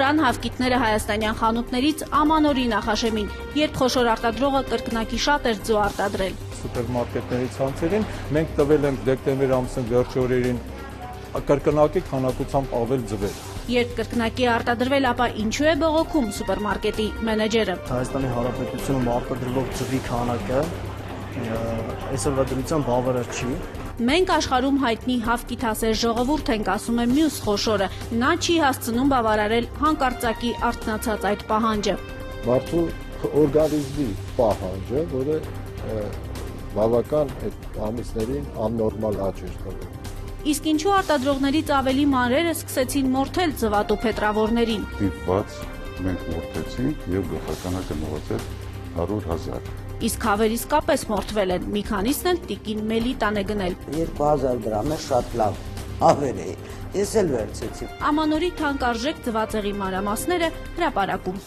օրան հավկիթները հայաստանյան խանութներից ամանորի նախաշեմին, երբ խոշոր արտադրողը կրկնակի շատ էր ձու արտադրել։ Սուպերմարկետների ցանցերին մենք տվել ենք դեկտեմբեր ամսին վերջի օրերին կրկնակի քանակությամբ ավել ձվեր։ Երբ կրկնակի արտադրվել, ապա ինչու է բողոքում սուպերմարկետի մենեջերը։ Հայաստանի Հանրապետությունում արտադրվող ձվի քանակը այսօրվա դրությամբ բավարար չի։ Մենք աշխարհում հայտնի հավկիթասեր ժողովուրդ ենք, ասում է մյուս խոշորը։ Նա չի հասցնում բավարարել հանկարծակի արթնացած այդ պահանջը։ Մարդու օրգանիզմի պահանջը, որը բավական այդ ամիսներին աննորմալ աճ էր տվել։ Իսկ ինչու արտադրողներից ավելի մանրերը սկսեցին մորթել ձվատու փետրավորներին։ Դիպված մենք մորթեցինք եւ գլխականակը նվազեց 100,000։ Իսկ հավեր իսկապես մորթվել են, մի քանիսն էլ տիկին Մելիտան է գնել։ 2000 դրամ է, շատ լավ հավեր է, ես էլ վերցեցի։ Ամանորի թանկարժեք ձվածեղի մանրամասները հրապարակում։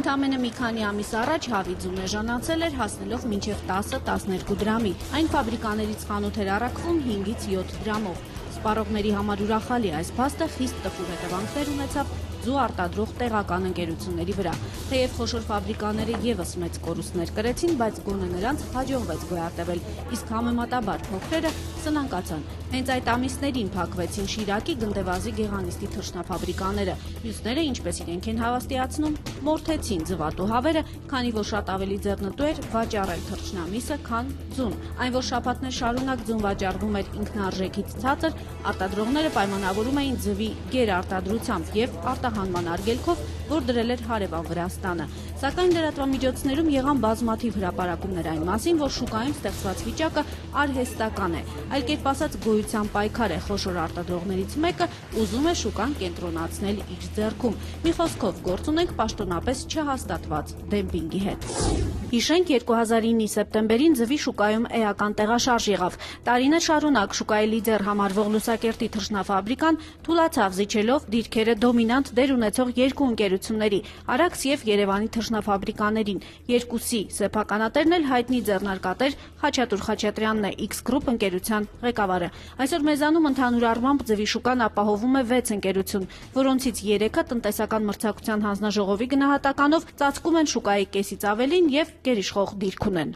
Ընդամենը մի քանի ամիս առաջ հավի ձուն էժանացել էր, հասնելով մինչև 10-12 դրամի։ Այն ֆաբրիկաներից խանութ էր առաքվում 5-ից 7 դրամով։ Սպառողների համար ուրախալի այս փաստը խիստ տխուր հետևանքներ ունեցավ ձու արտադրող տեղական ընկերությունների վրա։ Թեև խոշոր ֆաբրիկաները եւս մեծ կորուստներ կրեցին, բայց գոնե նրանց հաջողվեց գոյատևել, իսկ համեմատաբար փոքրերը սնանկացան։ Հենց այդ ամիսներին փակվեցին Շիրակի, Գնդեվազի, Գեղանիստի թռչնաֆաբրիկաները։ Մյուսները, ինչպես իրենք են հավաստիացնում, մորթեցին ձվատու հավերը, քանի որ շատ ավելի ձեռնտու էր վաճառել թռչնամիսը, քան ձուն։ Այն, որ շաբաթներ շարունակ ձուն վաճառվում էր ինքնարժեքից ցածր, արտադրողները պայմանավորում էին ձվի գերարտադրությամբ եւ արտահանման արգելքով, որ դրել էր հարևան Վրաստանը։ Սակայն լրատվամիջոցներում եղան բազմաթիվ հրապարակումներ այն մասին, որ շուկայում ստեղծված վիճակը արհեստական է, այլ կերպ ասած գոյության պայքար է խոշոր արտադրողներից մեկը ուզում է շուկան կենտրոնացնել իր ձեռքում։ Մի խոսքով գործ ունենք պաշտոնապես չհաստատված դեմպինգի հետ։ Հիշենք 2009-ի սեպտեմբերին ձվի շուկայում էական տեղաշարժ եղավ։ Տարիներ շարունակ շուկայի լիդեր համարվող Լուսակերտի թռչնաֆաբրիկան թուլացավ, զիջելով դիրքերը դոմինանտ դեր ունեցող երկու ընկերությունների՝ Արաքս եւ Երևանի թռչնաֆաբրիկաներին։ Երկուսի սեփականատերն էլ հայտնի ձեռնարկատեր Խաչատուր Խաչատրյանն է, X Group ընկերության ղեկավարը։ Այսօր մեզանում ընդհանուր առմամբ ձվի շուկան ապահովում է 6 ընկերություն, որոնցից 3-ը տնտեսական մրցակցության հանձնաժողովի գնահատականով ծածկում են շուկայի կեսից ավելին եւ գերիշխող դիրք ունեն։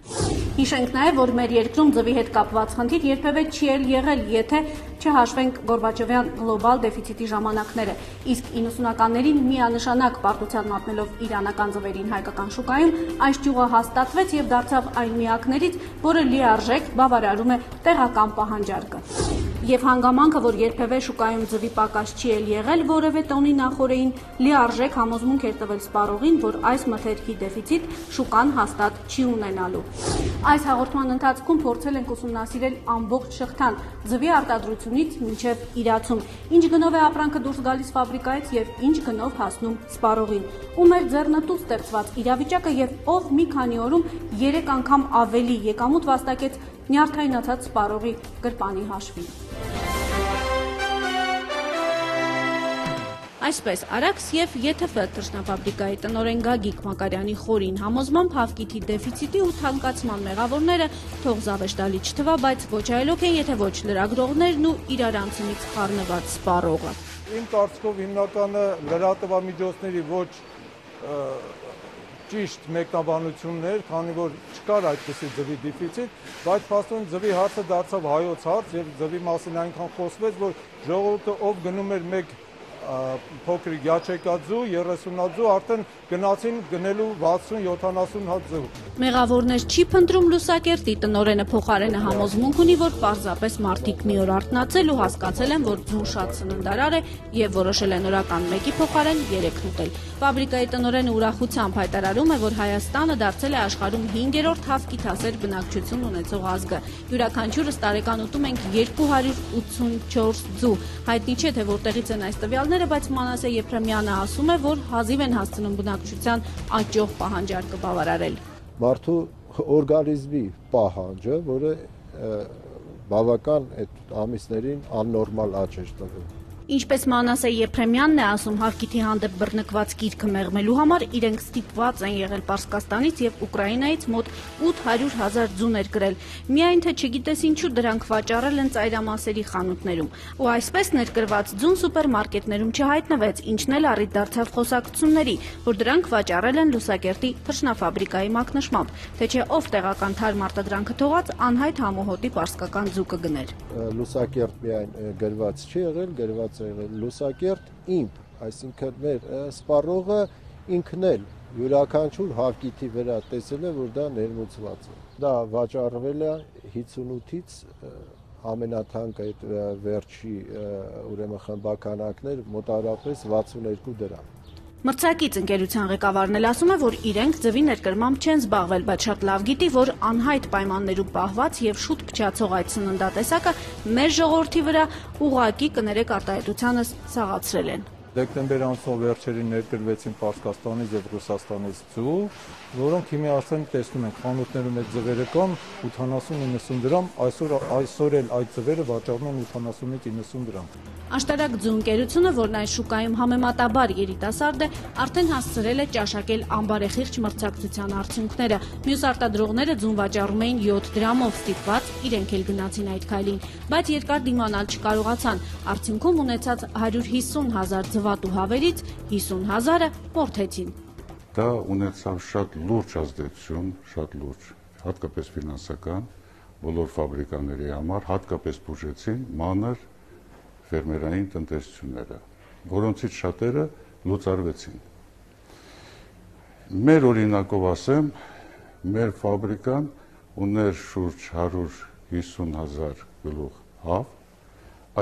Հիշենք նաև, որ մեր երկրում ձվի հետ կապված խնդիր երբևէ չի եղել, եթե չհաշվենք Գորբաչովյան գլոբալ դեֆիցիտի ժամանակները, իսկ 90-ականներին միանշանակ պարտության մատնելով իրանական ձվերին հայկական շուկայում, այս ճյուղը հաստատվեց եւ դարձավ այն միակներից, որը լիարժեք բավարարում է տեղական պահանջարկը։ Եվ հանգամանքը, որ երբևէ շուկայում ձվի պակաս չի եղել որևէ տոնի նախօրեին, լիարժեք համոզմունք էր տվել սպառողին, որ այս մթերքի դեֆիցիտ շուկան հաստատ չի ունենալու։ Այս հաղորդման ընթացքում փորձել ենք ուսումնասիրել ամբողջ շղթան ձվի արտադրությունից մինչև իրացում, ինչ գնով է ապրանքը դուրս գալիս ֆաբրիկայից եւ ինչ գնով հասնում սպառողին։ Ու մեր ձեռնտու ստեղծված իրավիճակը եւ ով մի քանի օրում 3 անգամ ավելի եկամուտ վաստակեց նյարդայնացած սպառողի գրպանի հաշվին։ Այսպես, Արաքս եւ ԵԹՖ թռչնաֆաբրիկայի տնօրեն Գագիկ Մակարյանի խորին համոզմամբ հավկիթի դեֆիցիտի ու թանկացման մեղավորները թող զավեշտալի չթվա, բայց ոչ այլոք են, եթե ոչ լրագրողներն ու իրարանցումից խառնված սպառողը։ Իմ կարծիքով հիմնականը լրատվամիջոցների ոչ ճիշտ մեկնաբանություններ, քանի որ չկար այդպիսի ձվի դեֆիցիտ, բայց փաստորեն ձվի հարցը դարձավ հայոց հարց եւ ձվի մասին այնքան խոսվեց, որ ժողովուրդը ով գնում էր մեկ փոքրիկ յաչեկաձու, 30-ածու արդեն գնացին գնելու 60-70 հատ ձու։ Մեղավորներ չի փնտրում Լուսակերտի տնօրենը փոխարենը համոզմունք ունի, որ պարզապես մարդիկ մի օր արթնացել ու հասկացել են, որ ձուն շատ սննդարար է եւ որոշել են օրական 1-ի փոխարեն 3 ուտել։ Ֆաբրիկայի տնօրենը ուրախությամբ հայտարարում է, որ Հայաստանը դարձել է աշխարհում 5-րդ հավկիթասեր բնակչություն ունեցող ազգը։ Յուրաքանչյուրս տարեկան ուտում ենք 284 ձու։ Հայտնի չէ, թե որտեղից են այս տվյալները, բայց Մանասե Եփրեմյանը ասում է, որ հազիվ են հասցնում բնակչության աճող պահանջարկը բավարարել։ Մարդու օրգանիզմի պահանջը, որը բավական այդ ամիսներին աննորմալ աճ էր տվել։ Ինչպես Մանասե Եփրեմյանն է ասում, Հարկիթի հանդեպ բռնկված գիրքը մեղմելու համար իրենք ստիպված են եղել Պարսկաստանից եւ Ուկրաինայից մոտ 800,000 ձուներ կրել։ Միայն թե չգիտես ինչու դրանք վաճառել են ծայրամասերի խանութներում։ Ու այսպես ներկրված ձուն սուպերմարկետներում չհայտնվեց, ինչն էլ առիթ դարձավ խոսակցությունների, որ դրանք վաճառել են Լուսակերտի թռչնաֆաբրիկայի մակնշմամբ, թե չէ ով տեղական թարմ արտադրանքը թողած անհայտ համոհոտի պարսկական ձուկը գներ։ Լուսակերտ միայն գրված չի եղել, գրված Լուսակերտ իմպ, այսինքն մեր սպառողը ինքն էլ յուրաքանչյուր հավկիթի վրա տեսել է, որ դա ներմուծված է։ Դա վաճառվել է 58-ից ամենաթանկը այդ վերջի ուրեմն խմբականակներ մոտավորապես 62 դրամ։ Մրցակից ընկերության ղեկավարն էլ ասում է, որ իրենք ձվի ներկրմամբ չեն զբաղվել, բայց շատ լավ գիտի, որ անհայտ պայմաններում պահված եւ շուտ փչացող այդ սննդատեսակը մեր ժողովրդի վրա ուղղակի կներեք արտահայտությանս սաղացրել են։ Դեկտեմբեր ամսվա վերջերին ներկրվեցին Պարսկաստանից եւ Ռուսաստանից ձու, որոնք հիմա արդեն տեսնում ենք խանութներում այդ ձվերը կան 80-90 դրամ, այսօր էլ այդ ձվերը վաճառվում են 80-90 դրամ։ Աշտարակ ձու ընկերությունը, որն այս շուկայում համեմատաբար երիտասարդ է, արդեն հասցրել է ճաշակել ամբարեխիղճ մրցակցության արդյունքները։ Մյուս արտադրողները ձուն վաճառում էին 7 դրամով, ստիպված իրենք էլ գնացին այդ քայլին, բայց երկար դիմանալ չկարողացան։ Արդյունքում ունեցած 150,000 ձվատու հավերից 50,000-ը մորթեցին։ Դա ունեցավ շատ լուրջ ազդեցություն, շատ լուրջ, հատկապես ֆինանսական, բոլոր ֆաբրիկաների համար, հատկապես բուժեցին մանր ֆերմերային տնտեսությունները, որոնցից շատերը լուծարվեցին։ Մեր օրինակով ասեմ, մեր ֆաբրիկան ուներ շուրջ 150,000 գլուխ հավ,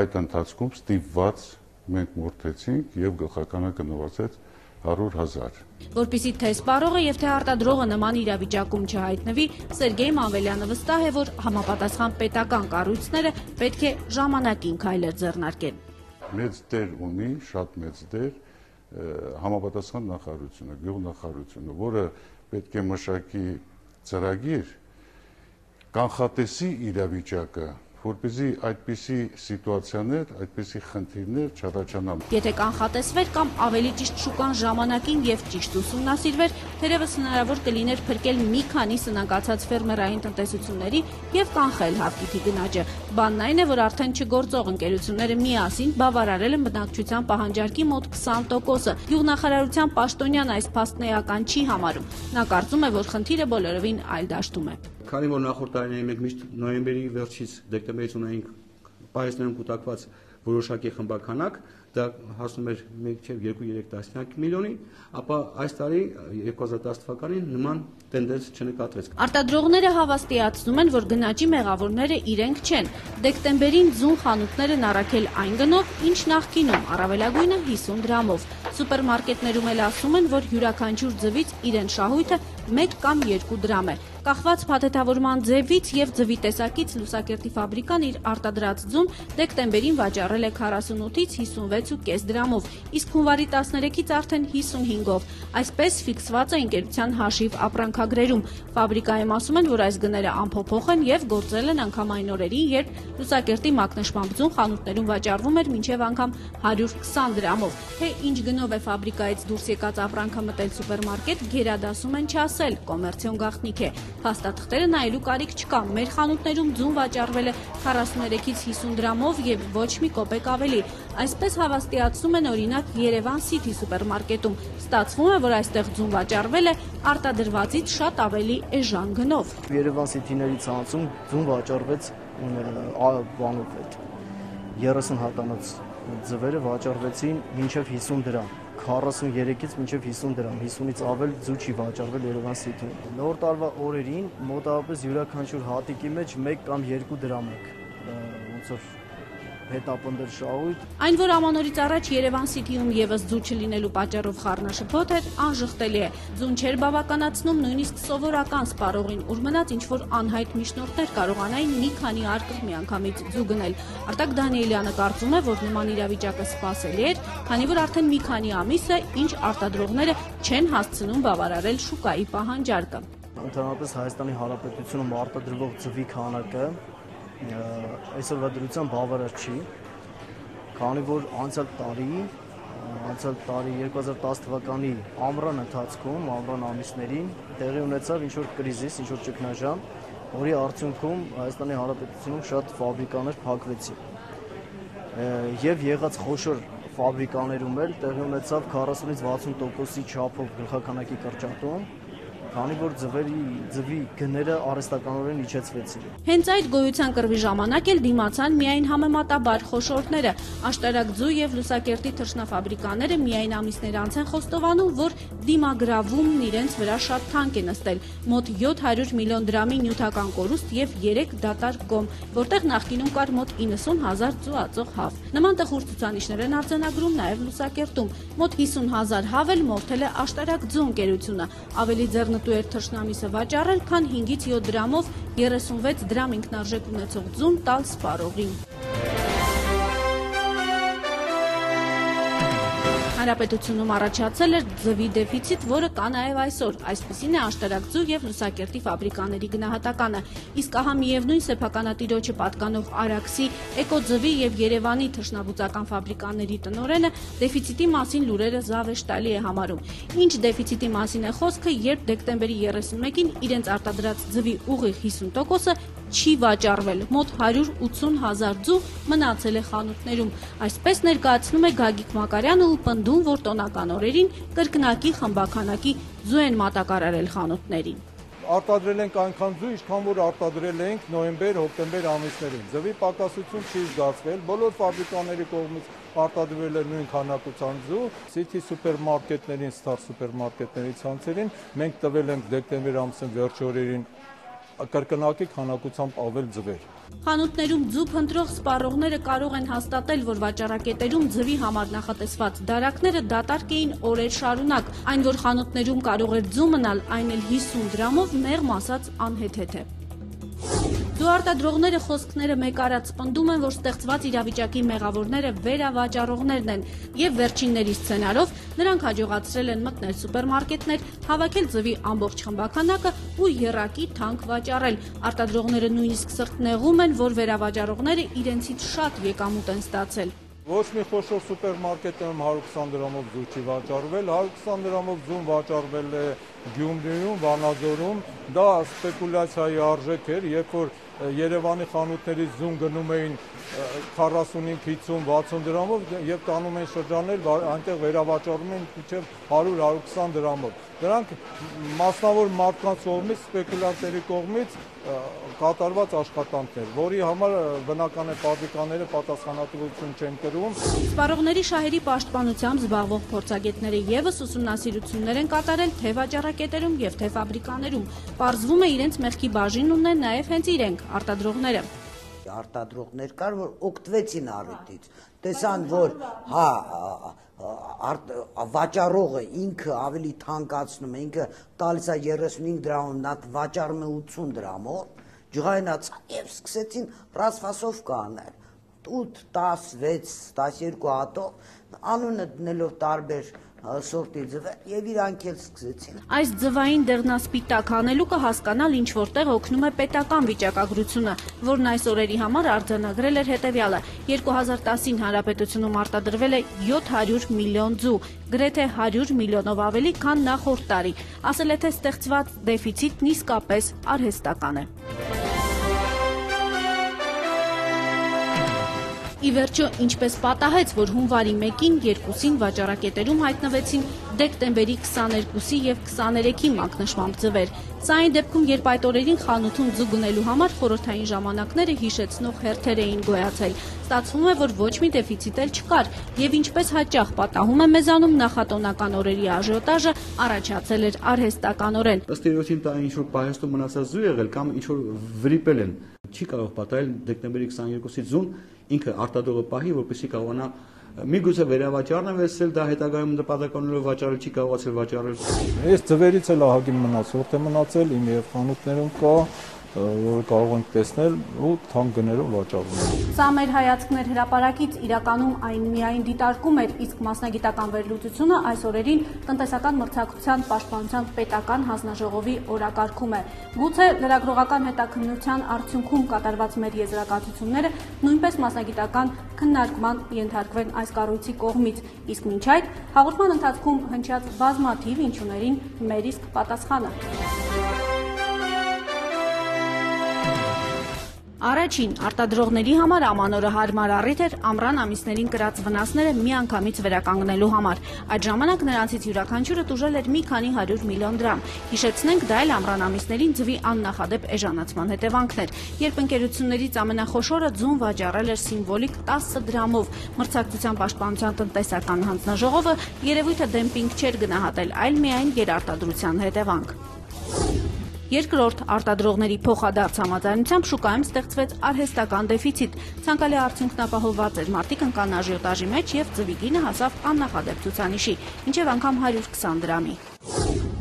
այդ ընթացքում ստիպված մենք մորթեցինք եւ գլխականակը նվազեց 100,000։ Որպեսզի թե սպառողը եւ թե արտադրողը նման իրավիճակում չհայտնվի, Սերգեյ Մանվելյանը վստահ է, որ համապատասխան պետական կառույցները պետք է ժամանակին քայլեր ձեռնարկեն։ Մեծ դեր ունի, շատ մեծ դեր համապատասխան նախարարությունը, գյուղնախարարությունը, որը պետք է մշակի ծրագիր, կանխատեսի իրավիճակը, որպեսզի այդպիսի սիտուացիաներ, այդպիսի խնդիրներ չառաջանան։ Եթե կանխատեսվեր կամ ավելի ճիշտ շուկան ժամանակին եւ ճիշտ ուսումնասիրվեր, թերևս հնարավոր կլիներ փրկել մի քանի սնանկացած ֆերմերային տնտեսությունների եւ կանխել հավկիթի գնաճը։ Բանն այն է, որ արդեն չգործող ընկերությունները միասին բավարարել են բնակչության պահանջարկի մոտ 20%-ը։ Գյուղնախարարության պաշտոնյան այս փաստն էական չի համարում։ Նա կարծում է, որ խնդիրը բոլորովին այլ դաշտում է։ Քանի որ նախորդ տարիներին մենք միշտ նոյեմբերի վերջից դեկտեմբերից ունեինք պահեստներում կուտակված որոշակի խմբականակ, դա հասնում էր 1.2-3 միլիոնի, ապա այս տարի 2010 թվականին նման տենդենս չնկատվեց։ Արտադրողները հավաստիացնում են, որ գնաճի մեղավորները իրենք չեն։ Դեկտեմբերին ձուն խանութներն առաքել այն գնով, ինչ նախկինում, առավելագույնը 50 դրամով։ Սուպերմարկետներում էլ ասում են, որ յուրաքանչյուր ձվից իրեն շահույթը 1 կամ 2 դրամ է։ Կախված փաթեթավորման ձևից եւ ձվի տեսակից Լուսակերտի ֆաբրիկան իր արտադրած ձուն դեկտեմբերին վաճառել է 48-ից 56.5 դրամով, իսկ հունվարի 13-ից արդեն 55-ով։ Այսպես ֆիքսված է ընկերության հաշիվ ապրանքագրերում։ Ֆաբրիկայում ասում են, որ այս գները անփոփոխ են եւ գործել են անգամ այն օրերին, երբ Լուսակերտի մակնշմամբ ձուն խանութներում վաճառվում էր մինչեւ անգամ 120 դրամով։ Թե ինչ գնով է ֆաբրիկայից դուրս եկած ապրանքը մտել սուպերմարկետ, գերադասում են չասել, կոմերցիոն գաղտնիք է։ Փաստաթղթերը նայելու կարիք չկա։ Մեր խանութներում ձուն վաճառվել է 43-ից 50 դրամով եւ ոչ մի կոպեկ ավելի։ Այսպես հավաստիացնում են օրինակ Երևան City սուպերմարկետում։ Ստացվում է, որ այստեղ ձուն վաճառվել է արտադրվածից շատ ավելի էժան գնով։ Երևան City-ների ցանցում ձուն վաճառվեց բանով այդ 30 հատանոց ձվերը վաճառվեցին մինչև 50 դրամ։ 43-ից մինչև 50 դրամ, 50-ից ավել ձու չի վաճառվել Երևան City-ում։ Նոր տարվա օրերին մոտավորապես յուրաքանչյուր հատիկի մեջ 1 կամ 2 դրամ է ոնց որ հետապնդել շահույթ։ Այն, որ ամանորից առաջ Երևան City-ում եւս ձու չլինելու պատճառով խառնաշփոթ էր, անժխտելի է։ Ձուն չէր բավականացնում նույնիսկ սովորական սպառողին, ուր մնաց ինչ-որ անհայտ միջնորդներ կարողանային մի քանի արկղ միանգամից ձու գնել։ Արտակ Դանիելյանը կարծում է, որ նման իրավիճակը սպասելի էր, քանի որ արդեն մի քանի ամիս է, ինչ արտադրողները չեն հասցնում բավարարել շուկայի պահանջարկը։ Ընդհանրապես Հայաստանի Հանրապետությունում արտադրվող ձվի քանակը այսօրվա դրությամբ բավարար չի քանի որ անցյալ տարի 2010 թվականի ամռան ընթացքում, ամռան ամիսներին տեղի ունեցավ ինչ-որ կրիզիս, ինչ-որ ճգնաժամ, որի արդյունքում Հայաստանի Հանրապետությունում շատ ֆաբրիկաներ փակվեցին։ Եվ եղած խոշոր ֆաբրիկաներում էլ տեղի ունեցավ 40-ից 60%-ի չափով գլխաքանակի կրճատում, քանի որ ձվի գները արհեստականորեն իջեցվեցին։ Հենց այդ գոյության կռվի ժամանակ էլ դիմացան միայն համեմատաբար խոշորները։ Աշտարակձու եւ Լուսակերտի թռչնաֆաբրիկաները միայն ամիսներ անց են խոստովանում, որ դիմագրավումն իրենց վրա շատ թանկ է նստել՝ մոտ 700 միլիոն դրամի նյութական կորուստ եւ 3 դատարկ գոմ, որտեղ նախկինում կար մոտ 90,000 ձու ածող հավ։ Նման տխուր ցուցանիշներ են արձանագրում նաեւ Լուսակերտում։ Մոտ 50,000 հավ էլ մորթել է Աշտարակձու ընկերությունը։ Ավելի ձեռնտու էր թռչնամիսը վաճառել, քան 5-ից 7 դրամով 36 դրամ ինքնարժեք ունեցող ձուն տալ սպառողին։ Հանրապետությունում առաջացել էր ձվի դեֆիցիտ, որը կա նաև այսօր։ Այսպիսին է Աշտարակձու եւ Լուսակերտի ֆաբրիկաների գնահատականը։ Իսկ ահա միևնույն սեփականատիրոջը պատկանող Արաքսի, Էկոձվի եւ Երևանի թռչնաբուծական ֆաբրիկաների տնօրենը դեֆիցիտի մասին լուրերը զավեշտալի է համարում։ Ինչ դեֆիցիտի մասին է խոսքը, երբ դեկտեմբերի 31-ին իրենց արտադրած ձվի ուղիղ 50%-ը չի վաճառվել, մոտ 180,000 ձու մնացել է խանութներում։ Այսպես ներկայացնում է Գագիկ Մակարյանը ու պնդում, որ տոնական օրերին կրկնակի խմբականակի ձու են մատակարարել խանութներին։ Արտադրել ենք այնքան ձու, ինչքան որ արտադրել ենք նոյեմբեր-հոկտեմբեր ամիսներին։ Ձվի պակասություն չի զգացվել, բոլոր ֆաբրիկաների կողմից արտադրվել է նույն քանակության ձու։ City սուպերմարկետներին, Star սուպերմարկետների ցանցերին մենք տվել ենք դեկտեմբեր ամսին վերջի օրերին կրկնակի քանակությամբ ավել ձվեր։ Խանութներում ձու փնտրող սպառողները կարող են հաստատել, որ վաճառակետերում ձվի համար նախատեսված դարակները դատարկ էին օրեր շարունակ, այն որ խանութներում կարող էր ձու մնալ, այն էլ 50 դրամով մեղմ ասած անհեթեթ է։ Ձու արտադրողները խոսքները մեկ արած պնդում են, որ ստեղծված իրավիճակի մեղավորները վերավաճառողներն են եւ վերջինների սցենարով նրանք հաջողացրել են մտնել սուպերմարկետներ, հավաքել ձվի ամբողջ խմբականակը ու եռակի թանկ վաճառել։ Արտադրողները նույնիսկ սրտնեղում են, որ վերավաճառողները իրենցից շատ եկամուտ են ստացել։ Ոչ մի խոշոր սուպերմարկետում 120 դրամով ձու չի վաճառվել, 120 դրամով ձուն վաճառվել է Գյումրիում, Վանաձորում, դա սպեկուլյացիայի արժեք էր, երբ որ Երևանի խանութներից ձուն գնում էին 45, 50, 60 դրամով եւ տանում են շրջանել, այնտեղ վերավաճառում են մինչեւ 100-120 դրամով։ Դրանք մասնավոր մարդկանց կողմից, սպեկուլյանտների կողմից կատարված աշխատանքներ, որի համար բնական է ֆաբրիկաները պատասխանատվություն չեն կրում։ Սպառողների շահերի պաշտպանությամբ զբաղվող փորձագետները եւս ուսումնասիրություններ են կատարել թե վաճառակետերում եւ թե ֆաբրիկաներում։ Պարզվում է իրենց մեղքի բաժին ունեն նաեւ հենց իրենք, արտադրողները։ Արտադրողներ կար, որ օգտվեցին առիթից, տեսան, որ վաճառողը ինքը ավելի թանկացնում է, ինքը տալիս է 35 դրամով, նա վաճառում է 80 դրամով, ջղայնացան եւ սկսեցին ռասֆասով կանել 8, 10, 6, 12 հատով, անունը դնելով տարբեր սորտի ձվեր եւ իրանք էլ սկսեցին։ Այս ձվային դեղնասպիտակ հանելուկը հասկանալ ինչ որտեղ օգնում է պետական վիճակագրությունը, որն այս օրերի համար արձանագրել էր հետեւյալը. 2010-ին հանրապետությունում արտադրվել է 700 միլիոն ձու, գրեթե 100 միլիոնով ավելի, քան նախորդ տարի։ Ասել է, թե ստեղծված դեֆիցիտն իսկապես արհեստական է։ Ի վերջո, ինչպես պատահեց, որ հունվարի 1-ին, 2-ին վաճառակետերում հայտնվեցին դեկտեմբերի 22-ի եւ 23-ի մակնշմամբ ձվեր։ Սա այն դեպքում, երբ այդ օրերին խանութում ձու գնելու համար խորհրդային ժամանակները հիշեցնող հերթեր էին գոյացել։ Ստացվում է, որ ոչ մի դեֆիցիտ էլ չկար, եւ ինչպես հաճախ պատահում է մեզանում, նախատոնական օրերի աժիոտաժը առաջացել էր արհեստականորեն։ Ըստ երևույթին դա ինչ որ պահեստում մնացած ձու եղել կամ ինչ որ վրիպել են։ Չի կարող պատահել դեկտեմբերի 22-ի ձուն ինքը արտադրողը պահի, որպեսզի կարողանա միգուցե վերավաճառն վերցնել, դա հետագայում նպատականորեն վաճառել չի կարողացել վաճառել։ Այս ձվերից էլ ահագին մնացորդ է մնացել, իմ եւ խանութներում կա, որ կարող ենք տեսնել ու թանկ գներով վաճառվում է։ Սա մեր հայացքներ հրապարակից իրականում այն միայն դիտարկում էր, իսկ մասնագիտական վերլուծությունը այս օրերին տնտեսական մրցակցության պաշտպանության պետական հանձնաժողովի օրակարգում է։ Գուցե լրագրողական հետաքննության արդյունքում կատարված մեր եզրակացությունները նույնպես մասնագիտական քննարկման ենթարկվեն այս կառույցի կողմից, իսկ մինչ այդ հաղորդման ընթացքում հնչյաց բազմաթիվ ինչուներին մեր իսկ պատասխանը։ Առաջին արտադրողների համար ամանորը հարմար առիթ էր ամռան ամիսներին կրած վնասները միանգամից վերականգնելու համար։ Այդ ժամանակ նրանցից յուրաքանչյուրը տուժել էր մի քանի 100 միլիոն դրամ։ Հիշեցնենք, դա էլ ամռան ամիսներին ձվի աննախադեպ էժանացման հետևանքն էր, երբ ընկերություններից ամենախոշորը ձուն վաճառել էր սիմվոլիկ 10 դրամով։ Մրցակցության պաշտպանության տնտեսական հանձնաժողովը երևույթը դեմպինգ չէր գնահատել, այլ միայն գերարտադրության հետևանք։ Երկրորդ արտադրողների փոխադարձ համաձայնությամբ շուկայում ստեղծվեց արհեստական դեֆիցիտ։ Ցանկալի արդյունքն ապահովված էր, մարդիկ ընկան աժիոտաժի մեջ եւ ձվի գինը հասավ աննախադեպ ցուցանիշի, մինչեւ անգամ 120 դրամի։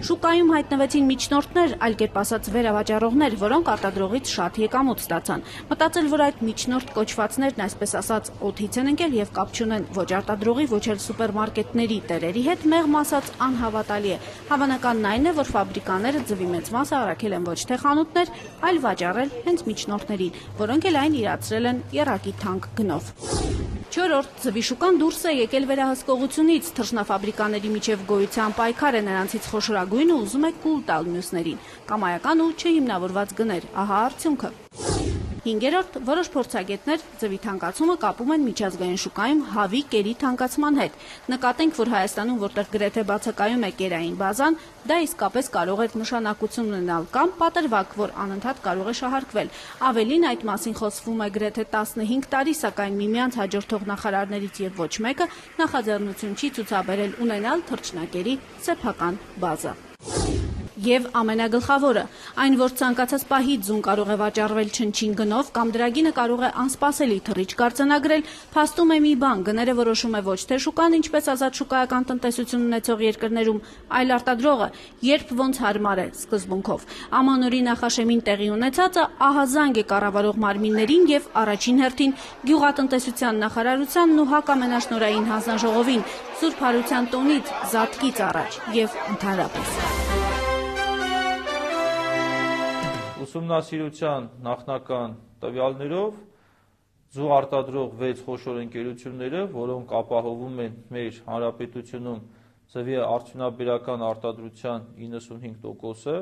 Շուկայում հայտնվեցին միջնորդներ, այլ կերպ ասած վերավաճառողներ, որոնք արտադրողից շատ եկամուտ ստացան։ Մտածել, որ այդ միջնորդ կոչվածներն այսպես ասած օդից են ընկել եւ կապ չունեն ոչ արտադրողի, ոչ էլ սուպերմարկետների տերերի հետ, մեղմ ասած անհավատալի է։ Հավանականն այն է, որ ֆաբրիկաները ձվի մեծ մասը առաքել են ոչ թե խանութներ, այլ վաճառել հենց միջնորդներին, որոնք էլ այն իրացրել են եռակի թանկ գնով։ Չորրորդ, ձվի շուկան դուրս է եկել վերահսկողությունից, թռչնաֆաբրիկաների միջև գոյության պայքար է, նրանցից խոշորագույնը ուզում է կուլ տալ մյուսներին, կամայական ու չհիմնավորված գներ, ահա արդյունքը։ Հինգերորդ, որոշ փորձագետներ ձվի թանկացումը կապում են միջազգային շուկայում հավի կերի թանկացման հետ։ Նկատենք, որ Հայաստանում, որտեղ գրեթե բացակայում է կերային բազան, դա իսկապես կարող է նշանակություն ունենալ կամ պատրվակ, որ անընդհատ կարող է շահարկվել։ Ավելին, այդ մասին խոսվում է գրեթե 15 տարի, սակայն միմյանց հաջորդող նախարարներից եւ ոչ մեկը նախաձեռնություն չի ցուցաբերել ունենալ թռչնակերի սեփական բազա։ Եվ ամենագլխավորը, այն, որ ցանկացած պահի ձուն կարող է վաճառվել չնչին գնով կամ դրա գինը կարող է անսպասելի թռիչք արձանագրել, փաստում է մի բան, գները որոշում է ոչ թե շուկան, ինչպես ազատ շուկայական տնտեսություն ունեցող երկրներում, այլ արտադրողը, երբ ոնց հարմար է սկզբունքով։ Ամանորի նախաշեմին տեղի ունեցածը ահազանգ է կառավարող մարմիններին եւ առաջին հերթին գյուղատնտեսության նախարարությանն ու հակամենաշնորհային հանձնաժողովին, Սուրբ Հարության տոնից, զատկից առաջ եւ ընդհանրապես։ Ուսումնասիրության նախնական տվյալներով ձու արտադրող 6 խոշոր ընկերությունները, որոնք ապահովում են մեր հանրապետությունում ձվի արդյունաբերական արտադրության 95%-ը,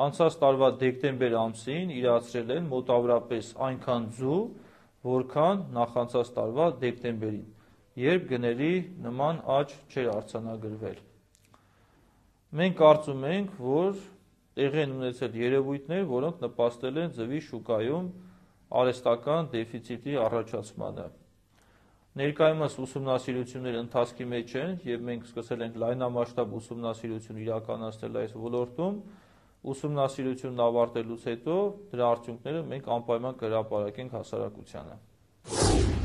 անցած տարվա դեկտեմբեր ամսին իրացրել են մոտավորապես այնքան ձու, որքան նախանցած տարվա դեկտեմբերին, երբ գների նման աճ չէր արձանագրվել։ Մենք կարծում ենք, որ տեղի են ունեցել երևույթներ, որոնք նպաստել են ձվի շուկայում արհեստական դեֆիցիտի առաջացմանը։ Ներկայումս ուսումնասիրությունները ընթացքի մեջ են եւ մենք սկսել ենք լայնամասշտաբ ուսումնասիրություն իրականացնել այս ոլորտում։ Ուսումնասիրությունն ավարտելուց հետո դրա արդյունքները մենք անպայման կհրապարակենք հասարակությանը։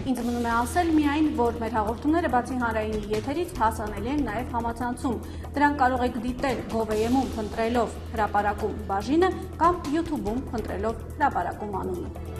Ինձ մնում է ասել միայն, որ մեր հաղորդումները բացի հանրայինի եթերից հասանելի են նաև համացանցում։ Դրանք կարող եք դիտել Gov.am-ում փնտրելով հրապարակում բաժինը կամ YouTube-ում փնտրելով հրապարակում անունը։